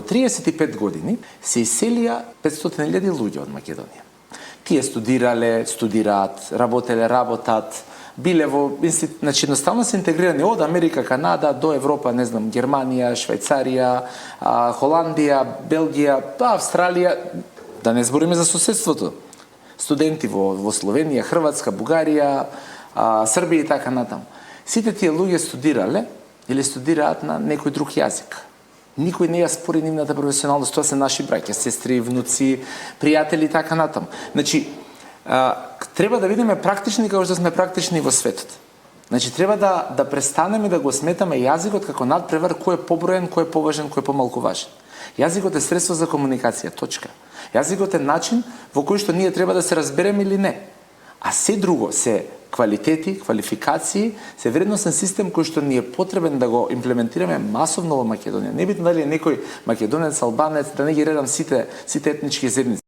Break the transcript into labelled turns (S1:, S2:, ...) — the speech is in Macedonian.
S1: 35 години се иселија 500.000 луѓе од Македонија. Тие студираат, работат, биле во значи едноставно се интегрирани од Америка, Канада до Европа, не знам, Германија, Швајцарија, Холандија, Белгија, Австралија, да не збориме за соседството. Студенти во Словенија, Хрватска, Бугарија, Србија и така натаму. Сите тие луѓе студирале или студираат на некој друг јазик. Никој не ја спори нивната професионалност, тоа се наши браќа, сестри, внуци, пријатели и така натаму. Значи, треба да видиме практични како што сме практични во светот. Значи, треба да престанеме да го сметаме јазикот како надпревар, кој е поброен, кој е поважен, кој е помалку важен. Јазикот е средство за комуникација, точка. Јазикот е начин во кој што ние треба да се разбереме или не. А се друго се квалитети, квалификации, се вредносен систем кој што ни е потребен да го имплементираме масовно во Македонија. Не битно дали е некој македонец, албанец, да не ги редам сите етнички заедници.